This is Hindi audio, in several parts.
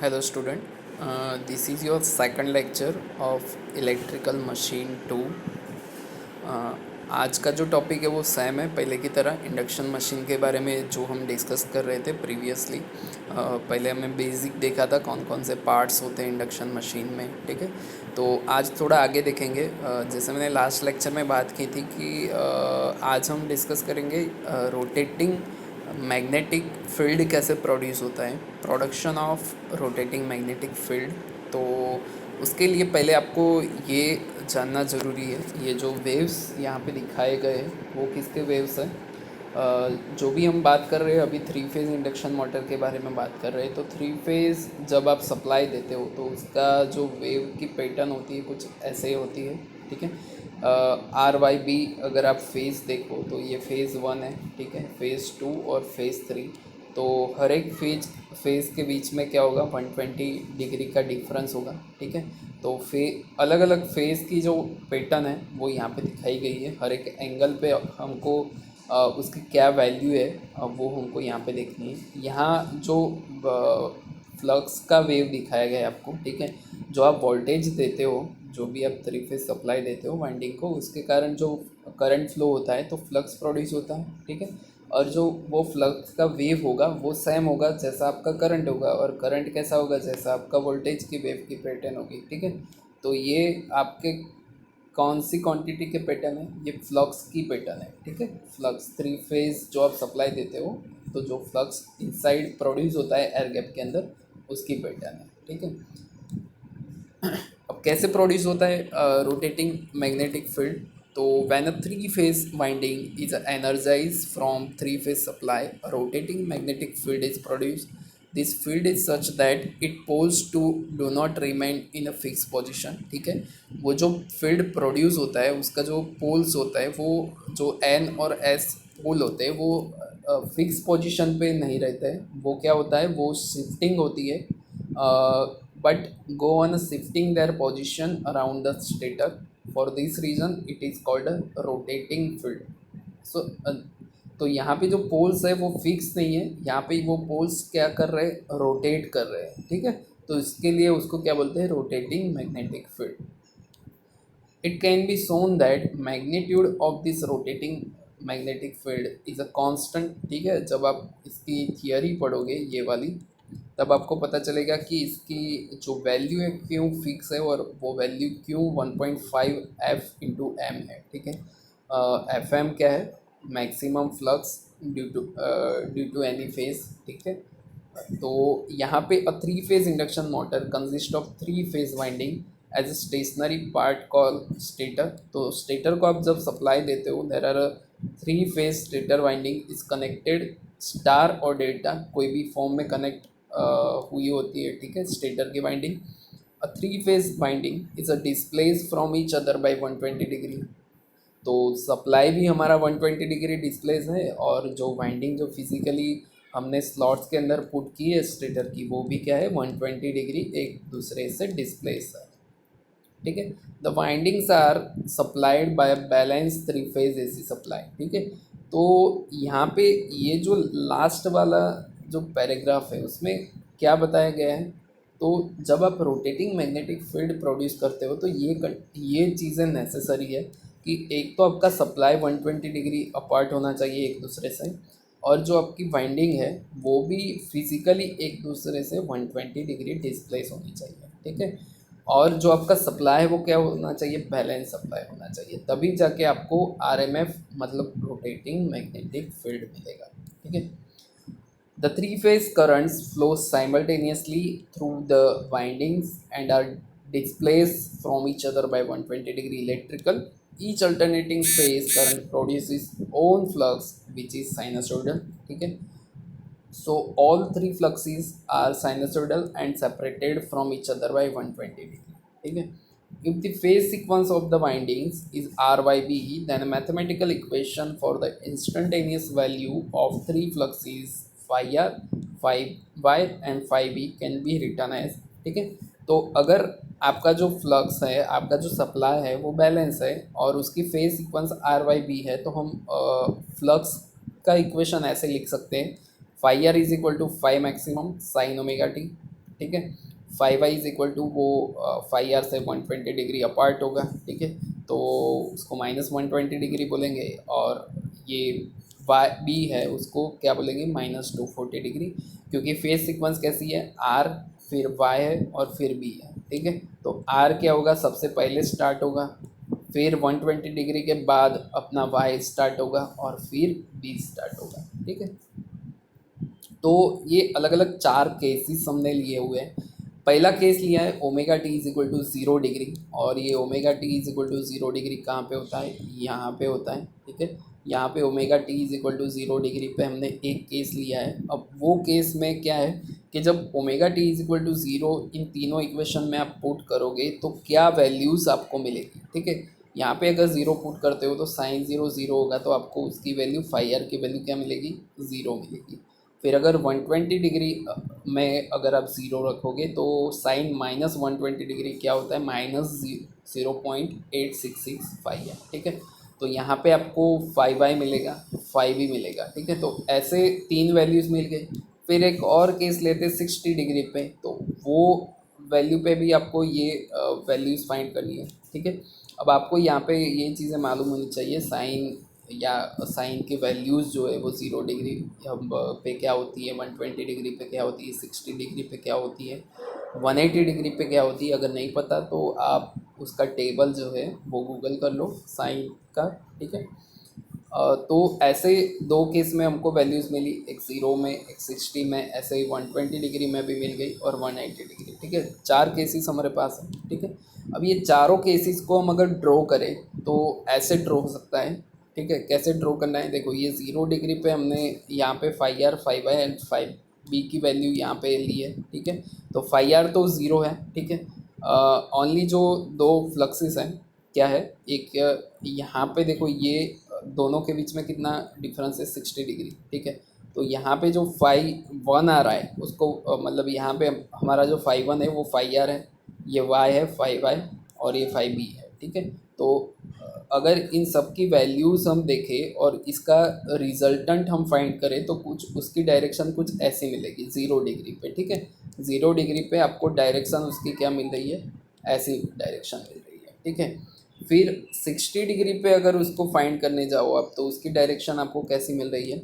Hello student, this is your second lecture of electrical machine 2। आज का जो टॉपिक है वो सेम है पहले की तरह इंडक्शन मशीन के बारे में जो हम डिस्कस कर रहे थे प्रीवियसली। पहले हमने बेसिक देखा था कौन कौन से पार्ट्स होते हैं इंडक्शन मशीन में, ठीक है। तो आज थोड़ा आगे देखेंगे। जैसे मैंने लास्ट लेक्चर में बात की थी कि आज हम डिस्कस करेंगे रोटेटिंग मैग्नेटिक फील्ड कैसे प्रोड्यूस होता है, production of rotating magnetic field. तो उसके लिए पहले आपको ये जानना ज़रूरी है, ये जो वेव्स यहाँ पे दिखाए गए हैं वो किसके वेव्स हैं। जो भी हम बात कर रहे हैं अभी थ्री फेज़ इंडक्शन मोटर के बारे में बात कर रहे हैं। तो थ्री फेज़ जब आप सप्लाई देते हो तो उसका जो वेव की पैटर्न होती है कुछ ऐसे ही होती है, ठीक है। RYB अगर आप फेज़ देखो तो ये फेज़ वन है, ठीक है, फेज़ टू और फेज़ थ्री। तो हर एक फेज़ के बीच में क्या होगा, 120 डिग्री का डिफरेंस होगा, ठीक है। तो अलग अलग फेज़ की जो पैटर्न है वो यहाँ पे दिखाई गई है। हर एक एंगल पे हमको उसकी क्या वैल्यू है वो हमको यहाँ पे देखनी है। यहाँ जो फ्लक्स का वेव दिखाया गया है आपको, ठीक है। जो आप वोल्टेज देते हो, जो भी आप थ्री फेज सप्लाई देते हो वाइंडिंग को, उसके कारण जो करंट फ्लो होता है तो फ्लक्स प्रोड्यूस होता है, ठीक है। और जो वो फ्लक्स का वेव होगा वो सेम होगा जैसा आपका करंट होगा, और करंट कैसा होगा जैसा आपका वोल्टेज की वेव की पैटर्न होगी, ठीक है। तो ये आपके कौन सी क्वांटिटी के पैटर्न है, ये फ्लक्स की पैटर्न है, ठीक है। फ्लक्स थ्री फेज जो आप सप्लाई देते हो तो जो फ्लक्स इनसाइड प्रोड्यूस होता है एयर गैप के अंदर उसकी पैटर्न है, ठीक है। अब कैसे प्रोड्यूस होता है रोटेटिंग मैग्नेटिक फील्ड। तो when a three phase winding is energise from three phase supply, rotating magnetic field is produce. This field is such that it poles to do not remain in a fix position, ठीक है। वो जो फील्ड प्रोड्यूस होता है उसका जो पोल्स होता है वो जो एन और एस पोल होते हैं वो फिक्स पोजिशन पे नहीं रहते हैं। वो क्या होता है, वो शिफ्टिंग होती है, but go on shifting their position around the stator. For this reason it is called a rotating field. So तो यहाँ पे जो पोल्स है वो फिक्स नहीं है, यहाँ पे वो पोल्स क्या कर रहे हैं, रोटेट कर रहे हैं, ठीक है। तो इसके लिए उसको क्या बोलते हैं, rotating magnetic field. It can be shown that magnitude of this rotating magnetic field is a constant, ठीक है। जब आप इसकी थियरी पढ़ोगे ये वाली, तब आपको पता चलेगा कि इसकी जो वैल्यू है क्यों फिक्स है, और वो वैल्यू क्यों 1.5 एफ इंटू एम है, ठीक है। एफ एम क्या है, maximum flux due to any phase, ठीक है। तो यहाँ पे a three phase induction motor consist of three phase winding as a stationary part call stator. तो स्टेटर को आप जब सप्लाई देते हो, there are three phase stator winding is connected star और डेल्टा कोई भी फॉर्म में कनेक्ट हुई होती है, ठीक है, स्टेटर की winding. A three phase winding is a displace from each other by 120 degree. तो सप्लाई भी हमारा 120 डिग्री डिस्प्लेस है, और जो वाइंडिंग जो फिजिकली हमने स्लॉट्स के अंदर पुट की है स्टेटर की, वो भी क्या है, 120 डिग्री एक दूसरे से डिस्प्लेस है, ठीक है। The windings are supplied by balance three phase AC supply, ठीक है। तो यहाँ पे ये जो लास्ट वाला जो पैराग्राफ है उसमें क्या बताया गया है, तो जब आप रोटेटिंग मैग्नेटिक फील्ड प्रोड्यूस करते हो तो ये चीज़ें नेसेसरी है कि एक तो आपका सप्लाई 120 डिग्री अपार्ट होना चाहिए एक दूसरे से, और जो आपकी वाइंडिंग है वो भी फिजिकली एक दूसरे से 120 डिग्री डिस्प्लेस होनी चाहिए, ठीक है। और जो आपका सप्लाई है वो क्या होना चाहिए, बैलेंस सप्लाई होना चाहिए, तभी जाके आपको आरएमएफ मतलब रोटेटिंग मैग्नेटिक फील्ड मिलेगा, ठीक है। The three-phase currents flow simultaneously through the windings and are displaced from each other by 120-degree electrical. Each alternating phase current produces own flux which is sinusoidal. Okay? So all three fluxes are sinusoidal and separated from each other by 120 degree. Okay? If the phase sequence of the windings is R by B, then a mathematical equation for the instantaneous value of three fluxes phi R, phi Y and phi B can be written as, ठीक है। तो अगर आपका जो फ्लक्स है, आपका जो सप्लाई है वो बैलेंस है और उसकी phase sequence R Y B है, तो हम फ्लक्स का इक्वेशन ऐसे लिख सकते हैं, phi R is equal to phi maximum sine omega T, ठीक है। Five I is equal to वो फाइव आर से 120 डिग्री अपार्ट होगा, ठीक है, तो उसको -120 डिग्री बोलेंगे, और ये वाई बी है उसको क्या बोलेंगे, -240 डिग्री, क्योंकि फेज सीक्वेंस कैसी है, आर फिर वाई है और फिर बी है, ठीक है। तो आर क्या होगा, सबसे पहले स्टार्ट होगा, फिर 120 डिग्री के बाद अपना वाई स्टार्ट होगा और फिर बी स्टार्ट होगा, ठीक है। तो ये अलग अलग चार केसेस हमने लिए हुए हैं। पहला केस लिया है omega T is equal to 0 degree, और ये omega T is equal to 0 degree कहाँ पे होता है, यहाँ पे होता है, ठीक है। यहाँ पे omega T is equal to 0 degree पे हमने एक केस लिया है। अब वो केस में क्या है कि जब omega T is equal to 0 इन तीनों इक्वेशन में आप पुट करोगे तो क्या वैल्यूज़ आपको मिलेगी, ठीक है। यहाँ पे अगर 0 पुट करते हो तो साइन 0 0 होगा, तो आपको उसकी वैल्यू फाइव आर की वैल्यू क्या मिलेगी, 0 मिलेगी। फिर अगर 120 डिग्री में अगर आप ज़ीरो रखोगे तो साइन -120 डिग्री क्या होता है, -0.8665 है, ठीक है। तो यहाँ पे आपको 5i मिलेगा, 5 ही मिलेगा, ठीक है। तो ऐसे तीन वैल्यूज़ मिल गई। फिर एक और केस लेते 60 डिग्री पे, तो वो वैल्यू पे भी आपको ये वैल्यूज़ फाइंड करनी है, ठीक है। अब आपको यहाँ पे ये चीज़ें मालूम होनी चाहिए, साइन या साइन की वैल्यूज़ जो है वो 0 डिग्री पे क्या होती है, 120 डिग्री पे क्या होती है, 60 डिग्री पे क्या होती है, 180 डिग्री पे क्या होती है। अगर नहीं पता तो आप उसका टेबल जो है वो गूगल कर लो साइन का, ठीक है। तो ऐसे दो केस में हमको वैल्यूज़ मिली, एक 0 में एक 60 में, ऐसे ही 120 डिग्री में भी मिल गई और 180 डिग्री, ठीक है। चार केसेस हमारे पास हैं, ठीक है। अब ये चारों केसेस को हम अगर ड्रॉ करें तो ऐसे ड्रॉ हो सकता है, ठीक है। कैसे ड्रॉ करना है, देखो ये 0 डिग्री पे हमने यहाँ पे 5r 5i एंड 5b की वैल्यू यहाँ पे ली है, ठीक है। तो 5r तो 0 है, ठीक है। ओनली जो दो फ्लक्सेस हैं क्या है, एक यहाँ पे देखो ये दोनों के बीच में कितना डिफरेंस है, 60 डिग्री, ठीक है। तो यहाँ पे जो 5 1 आ रहा है उसको मतलब यहाँ पे हमारा जो 5 1 है वो 5r है, ये y है 5i और ये 5b है, ठीक है। तो अगर इन सब की वैल्यूज़ हम देखें और इसका रिजल्टेंट हम फाइंड करें तो कुछ उसकी डायरेक्शन कुछ ऐसी मिलेगी 0 डिग्री पे, ठीक है। 0 डिग्री पे आपको डायरेक्शन उसकी क्या मिल रही है, ऐसी डायरेक्शन मिल रही है, ठीक है। फिर 60 डिग्री पे अगर उसको फाइंड करने जाओ आप तो उसकी डायरेक्शन आपको कैसी मिल रही है,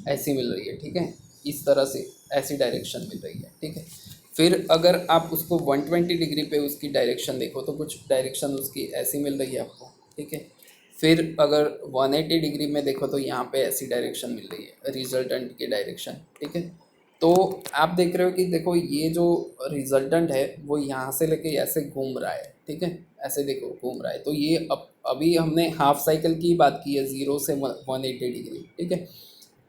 ऐसी मिल रही है, ठीक है। इस तरह से ऐसी डायरेक्शन मिल रही है, ठीक है। फिर अगर आप उसको 120 डिग्री पे उसकी डायरेक्शन देखो तो कुछ डायरेक्शन उसकी ऐसी मिल रही है आपको, ठीक है। फिर अगर 180 डिग्री में देखो तो यहाँ पे ऐसी डायरेक्शन मिल रही है, रिजल्टेंट की डायरेक्शन, ठीक है। तो आप देख रहे हो कि देखो ये जो रिजल्टेंट है वो यहाँ से लेके ऐसे घूम रहा है, ठीक है। ऐसे देखो घूम रहा है, तो ये अब अभी हमने हाफ साइकिल की बात की है 0 से 180 डिग्री, ठीक है।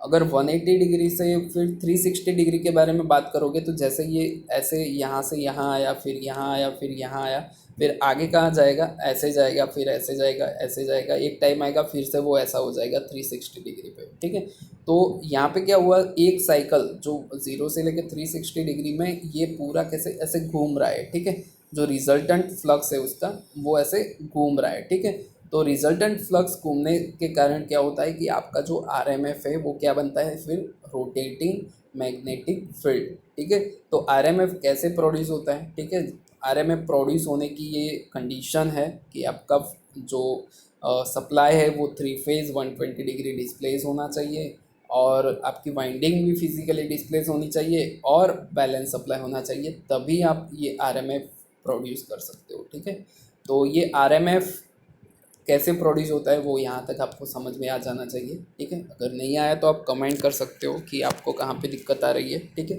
अगर 180 डिग्री से फिर 360 डिग्री के बारे में बात करोगे तो जैसे ये ऐसे यहाँ से यहाँ आया, फिर यहाँ आया, फिर यहाँ आया, फिर आगे कहाँ जाएगा, ऐसे जाएगा, फिर ऐसे जाएगा, ऐसे जाएगा, एक टाइम आएगा फिर से वो ऐसा हो जाएगा 360 डिग्री पे, ठीक है। तो यहाँ पे क्या हुआ, एक साइकिल जो 0 से लेकर 360 डिग्री में ये पूरा कैसे ऐसे घूम रहा है, ठीक है। जो रिजल्टेंट फ्लक्स है उसका वो ऐसे घूम रहा है, ठीक है। तो रिजल्टेंट फ्लक्स घूमने के कारण क्या होता है कि आपका जो आरएमएफ है वो क्या बनता है, फिर रोटेटिंग मैग्नेटिक फील्ड, ठीक है। तो आरएमएफ कैसे प्रोड्यूस होता है, ठीक है। आरएमएफ प्रोड्यूस होने की ये कंडीशन है कि आपका जो सप्लाई है वो थ्री फेज 120 डिग्री डिस्प्लेस होना चाहिए, और आपकी वाइंडिंग भी फिजिकली डिस्प्लेस होनी चाहिए, और बैलेंस सप्लाई होना चाहिए, तभी आप ये आरएमएफ प्रोड्यूस कर सकते हो, ठीक है। तो ये आरएमएफ कैसे प्रोड्यूस होता है वो यहाँ तक आपको समझ में आ जाना चाहिए, ठीक है। अगर नहीं आया तो आप कमेंट कर सकते हो कि आपको कहाँ पे दिक्कत आ रही है, ठीक है।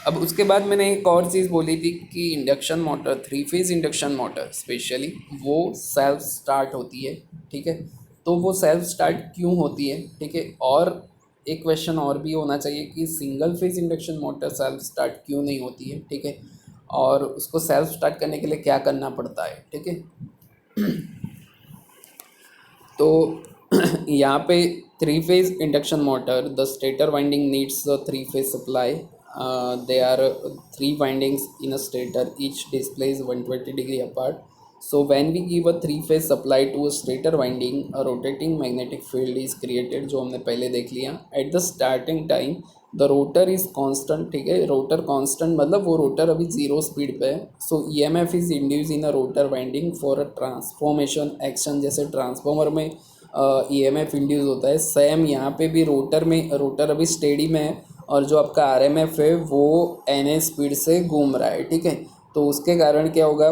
अब उसके बाद मैंने एक और चीज़ बोली थी कि induction motor, three phase induction motor specially वो सेल्फ स्टार्ट होती है, ठीक है। तो वो सेल्फ स्टार्ट क्यों होती है, ठीक है। और एक क्वेश्चन और भी होना चाहिए कि single phase induction motor self start क्यों नहीं होती है, ठीक है। और उसको सेल्फ स्टार्ट करने के लिए क्या करना पड़ता है, ठीक है। तो यहाँ पे three phase induction motor, the stator winding needs a three phase supply, they are three windings in a stator, each displace 120 degree apart. So when we give a three phase supply to a stator winding, a rotating magnetic field is created, जो हमने पहले देख लिया. At the starting time the rotor is constant, ठीक है, रोटर कांस्टेंट मतलब वो रोटर अभी जीरो स्पीड पे है। So EMF is induce in a rotor winding for a transformation action, जैसे ट्रांसफॉर्मर में ईएमएफ इंड्यूस होता है, सेम यहाँ पे भी रोटर में, रोटर अभी स्टेडी में है और जो आपका आरएमएफ है वो एन स्पीड से घूम रहा है, ठीक है। तो उसके कारण क्या होगा,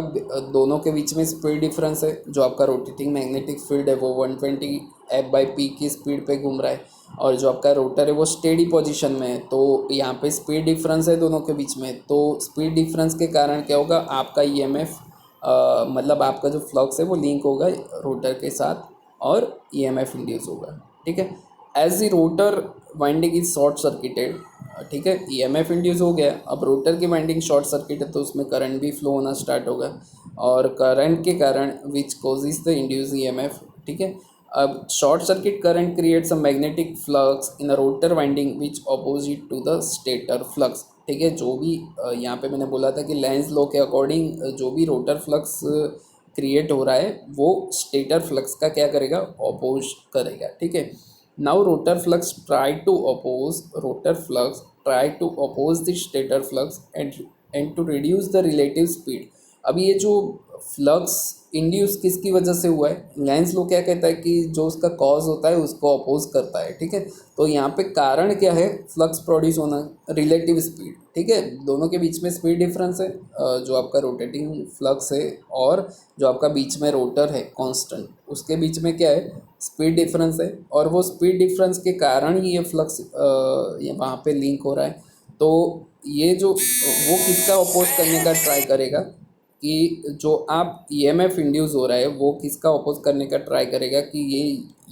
दोनों के बीच में स्पीड डिफरेंस है, जो आपका रोटेटिंग मैग्नेटिक फील्ड है वो 120 F/P की स्पीड पे घूम रहा है और जो आपका रोटर है वो स्टेडी पोजीशन में है। तो यहाँ पे स्पीड डिफरेंस है दोनों के बीच में, तो स्पीड डिफरेंस के कारण क्या होगा, आपका ईएमएफ मतलब आपका जो फ्लक्स है वो लिंक होगा रोटर के साथ और ईएमएफ इंड्यूस होगा, ठीक है। As the rotor winding is short circuited, ठीक है, ईएमएफ इंड्यूस हो गया, अब रोटर की वाइंडिंग शॉर्ट सर्किट है तो उसमें करंट भी फ्लो होना स्टार्ट होगा और करंट के कारण which causes the induce EMF, ठीक है। अब short circuit current creates a magnetic flux in a rotor winding which opposite to the stator flux, ठीक है। जो भी यहाँ पे मैंने बोला था कि लेंज लॉ के अकॉर्डिंग जो भी रोटर फ्लक्स क्रिएट हो रहा है वो स्टेटर फ्लक्स का क्या करेगा, अपोज करेगा, ठीक है। Now rotor flux try to oppose the stator flux and to reduce the relative speed. अब ये जो फ्लक्स इंड्यूस किसकी वजह से हुआ है, लेंस लो क्या कहता है कि जो उसका कॉज होता है उसको अपोज करता है, ठीक है। तो यहाँ पे कारण क्या है, फ्लक्स प्रोड्यूस होना, रिलेटिव स्पीड, ठीक है, दोनों के बीच में स्पीड डिफरेंस है, जो आपका रोटेटिंग फ्लक्स है और जो आपका बीच में रोटर है कांस्टेंट, उसके बीच में क्या है, स्पीड डिफरेंस है और वो स्पीड डिफरेंस के कारण ही ये फ्लक्स वहाँ पे लिंक हो रहा है। तो ये जो वो किसका अपोज करने का ट्राई करेगा कि जो आप ईएमएफ इंड्यूस हो रहा है वो किसका अपोज करने का ट्राई करेगा कि ये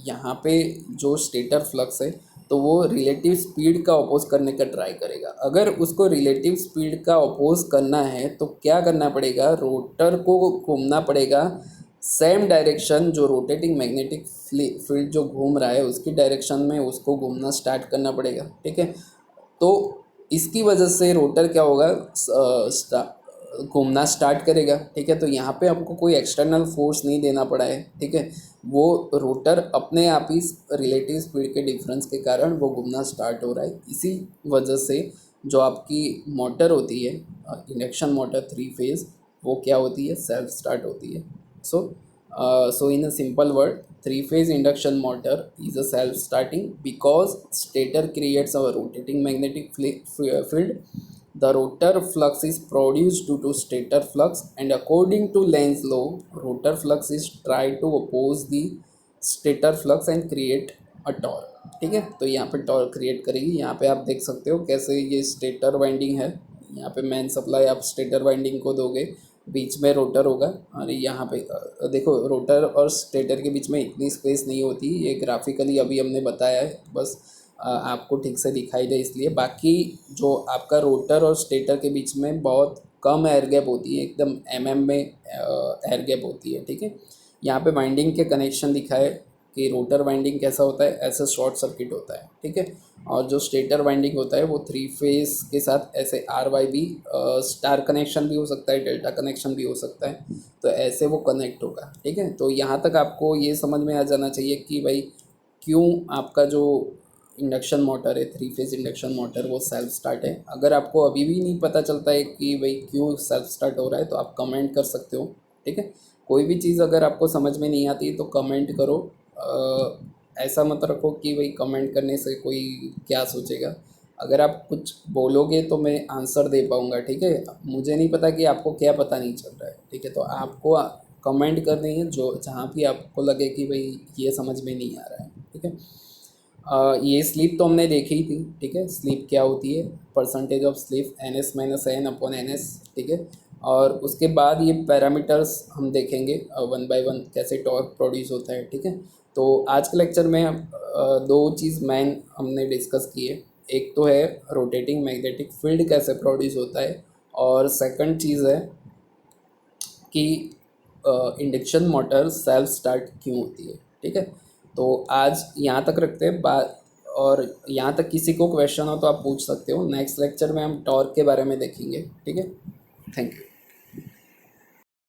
यहाँ पे जो स्टेटर फ्लक्स है तो वो रिलेटिव स्पीड का अपोज करने का ट्राई करेगा। अगर उसको रिलेटिव स्पीड का अपोज करना है तो क्या करना पड़ेगा, रोटर को घूमना पड़ेगा सेम डायरेक्शन, जो रोटेटिंग मैग्नेटिक फील्ड जो घूम रहा है उसकी डायरेक्शन में उसको घूमना स्टार्ट करना पड़ेगा, ठीक है। तो इसकी वजह से रोटर क्या होगा, घूमना स्टार्ट करेगा, ठीक है। तो यहाँ पे हमको कोई एक्सटर्नल फोर्स नहीं देना पड़ा है, ठीक है, वो रोटर अपने आप ही रिलेटिव स्पीड के डिफरेंस के कारण वो घूमना स्टार्ट हो रहा है। इसी वजह से जो आपकी मोटर होती है इंडक्शन मोटर 3 फेज़, वो क्या होती है, सेल्फ स्टार्ट होती है। So in a simple word, 3-phase induction motor is a self-starting because stator creates a rotating magnetic field. The rotor flux is produced due to stator flux, and according to Lenz's law, rotor flux is try to oppose the stator flux and create a torque, ठीक है। तो यहाँ पे टॉर्क क्रिएट करेगी। यहाँ पे आप देख सकते हो कैसे ये स्टेटर वाइंडिंग है, यहाँ पे मेन सप्लाई आप स्टेटर वाइंडिंग को दोगे, बीच में रोटर होगा और यहाँ पे देखो रोटर और स्टेटर के बीच में इतनी स्पेस नहीं होती, ये ग्राफिकली अभी हमने बताया है, बस आपको ठीक से दिखाई दे इसलिए। बाकी जो आपका रोटर और स्टेटर के बीच में बहुत कम एयर गैप होती है, एकदम में एयर गैप होती है, ठीक है। यहाँ पे वाइंडिंग के कनेक्शन दिखा है कि रोटर वाइंडिंग कैसा होता है, ऐसे शॉर्ट सर्किट होता है, ठीक है। और जो स्टेटर वाइंडिंग होता है वो 3 फेस के साथ ऐसे RYB स्टार कनेक्शन भी हो सकता है, डेल्टा कनेक्शन भी हो सकता है, तो ऐसे वो कनेक्ट होगा, ठीक है। तो यहाँ तक आपको ये समझ में आ जाना चाहिए कि भाई क्यों आपका जो इंडक्शन मोटर है 3 फेज़ इंडक्शन मोटर वो सेल्फ स्टार्ट है। अगर आपको अभी भी नहीं पता चलता है कि भाई क्यों सेल्फ स्टार्ट हो रहा है तो आप कमेंट कर सकते हो, ठीक है। कोई भी चीज़ अगर आपको समझ में नहीं आती तो कमेंट करो, ऐसा मत रखो कि भाई कमेंट करने से कोई क्या सोचेगा। अगर आप कुछ बोलोगे तो मैं आंसर दे पाऊँगा, ठीक है। मुझे नहीं पता कि आपको क्या पता नहीं चल रहा है, ठीक है। तो आपको कमेंट करनी है जो जहाँ भी आपको लगे कि भाई ये समझ में नहीं आ रहा है, ठीक है। ये स्लीप तो हमने देखी ही थी, ठीक है। स्लीप क्या होती है, परसेंटेज ऑफ स्लीप NS-N/NS, ठीक है। और उसके बाद ये पैरामीटर्स हम देखेंगे 1 बाय 1 कैसे टॉर्क प्रोड्यूस होता है, ठीक है। तो आज के लेक्चर में हम 2 चीज़ मेन हमने डिस्कस की है। एक तो है रोटेटिंग मैग्नेटिक फील्ड कैसे प्रोड्यूस होता है और सेकंड चीज़ है कि इंडक्शन मोटर सेल्फ स्टार्ट क्यों होती है, ठीक है। तो आज यहाँ तक रखते हैं बात, और यहाँ तक किसी को क्वेश्चन हो तो आप पूछ सकते हो। नेक्स्ट लेक्चर में हम टॉर्क के बारे में देखेंगे, ठीक है। Thank you.